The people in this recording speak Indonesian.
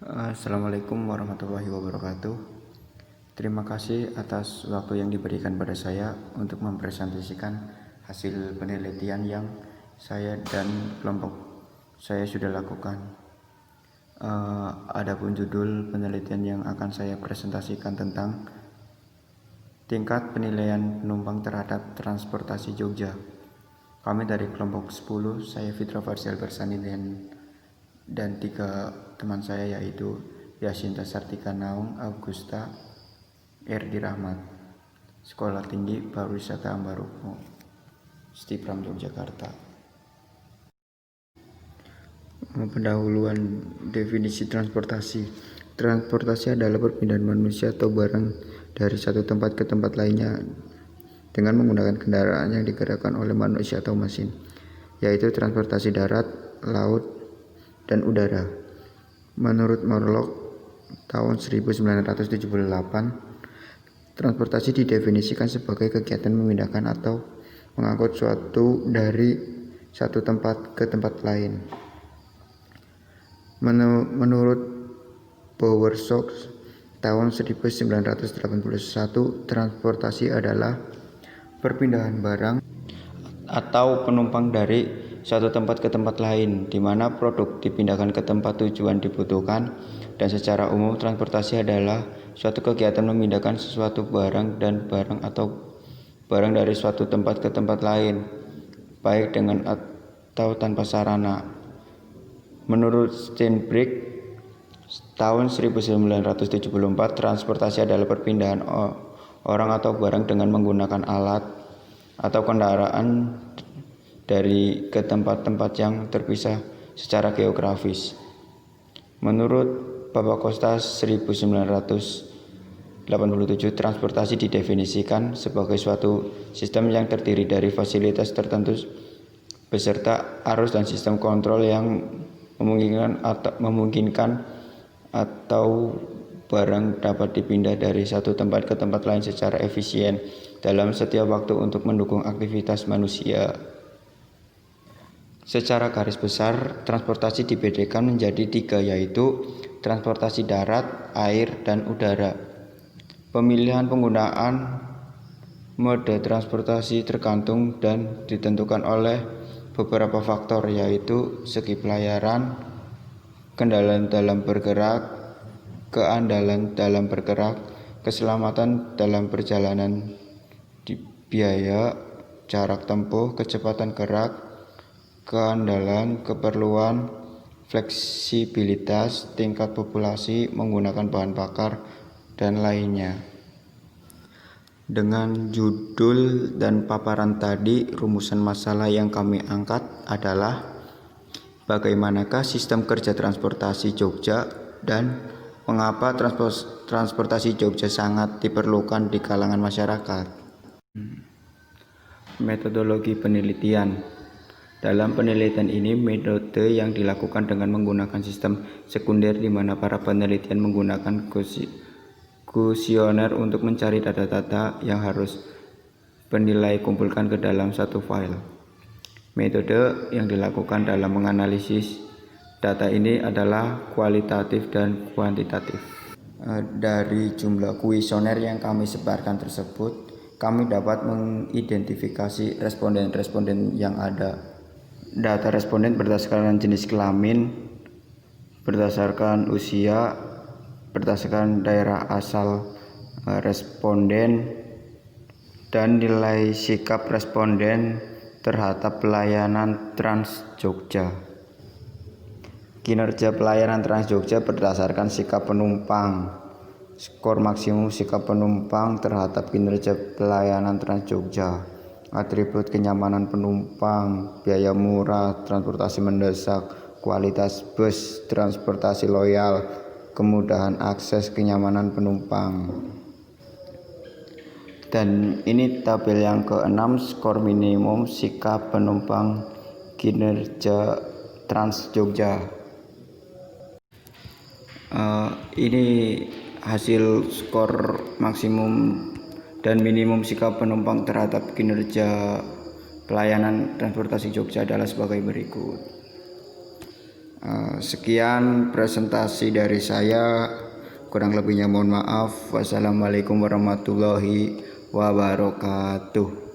Assalamualaikum warahmatullahi wabarakatuh. Terima kasih atas waktu yang diberikan pada saya untuk mempresentasikan hasil penelitian yang saya dan kelompok saya sudah lakukan. Adapun judul penelitian yang akan saya presentasikan tentang tingkat penilaian penumpang terhadap transportasi Jogja. Kami dari kelompok 10, saya Fitra Farsial Bersani dan 3 teman saya, yaitu Yasinta Sartika Naung, Augusta Erdi Rahmat, Sekolah Tinggi Pariwisata Ambarukmo, Stipram Yogyakarta. Pendahuluan definisi transportasi. Transportasi adalah perpindahan manusia atau barang dari satu tempat ke tempat lainnya dengan menggunakan kendaraan yang digerakkan oleh manusia atau mesin, yaitu transportasi darat, laut, dan udara. Menurut Morlock tahun 1978, transportasi didefinisikan sebagai kegiatan memindahkan atau mengangkut suatu dari satu tempat ke tempat lain. Menurut Bowersox tahun 1981, transportasi adalah perpindahan barang atau penumpang dari suatu tempat ke tempat lain, di mana produk dipindahkan ke tempat tujuan dibutuhkan, dan secara umum transportasi adalah suatu kegiatan memindahkan sesuatu barang dan barang atau barang dari suatu tempat ke tempat lain, baik dengan atau tanpa sarana. Menurut Steinbrück tahun 1974, transportasi adalah perpindahan orang atau barang dengan menggunakan alat atau kendaraan dari ke tempat-tempat yang terpisah secara geografis. Menurut Bapak Costa 1987, transportasi didefinisikan sebagai suatu sistem yang terdiri dari fasilitas tertentu beserta arus dan sistem kontrol yang memungkinkan atau barang dapat dipindah dari satu tempat ke tempat lain secara efisien dalam setiap waktu untuk mendukung aktivitas manusia. Secara garis besar, transportasi dibedakan menjadi 3, yaitu transportasi darat, air, dan udara. Pemilihan penggunaan mode transportasi tergantung dan ditentukan oleh beberapa faktor, yaitu segi pelayaran, kendala dalam bergerak, keandalan dalam bergerak, keselamatan dalam perjalanan, biaya, jarak tempuh, kecepatan gerak, keandalan, keperluan, fleksibilitas, tingkat populasi, menggunakan bahan bakar, dan lainnya. Dengan judul dan paparan tadi, rumusan masalah yang kami angkat adalah bagaimanakah sistem kerja transportasi Jogja dan mengapa transportasi Jogja sangat diperlukan di kalangan masyarakat. Metodologi penelitian. Dalam penelitian ini, metode yang dilakukan dengan menggunakan sistem sekunder, di mana para penelitian menggunakan kuesioner untuk mencari data-data yang harus penilai kumpulkan ke dalam satu file. Metode yang dilakukan dalam menganalisis data ini adalah kualitatif dan kuantitatif. Dari jumlah kuesioner yang kami sebarkan tersebut, kami dapat mengidentifikasi responden-responden yang ada. Data responden berdasarkan jenis kelamin, berdasarkan usia, berdasarkan daerah asal responden, dan nilai sikap responden terhadap pelayanan Trans Jogja. Kinerja pelayanan Trans Jogja berdasarkan sikap penumpang. Skor maksimum sikap penumpang terhadap kinerja pelayanan Trans Jogja. Atribut kenyamanan penumpang, biaya murah, transportasi mendesak, kualitas bus, transportasi loyal, kemudahan akses, kenyamanan penumpang. Dan ini tabel yang ke-6, skor minimum sikap penumpang kinerja Trans Jogja. Ini hasil skor maksimum dan minimum sikap penumpang terhadap kinerja pelayanan transportasi Jogja adalah sebagai berikut. Sekian presentasi dari saya, kurang lebihnya mohon maaf. Wassalamualaikum warahmatullahi wabarakatuh.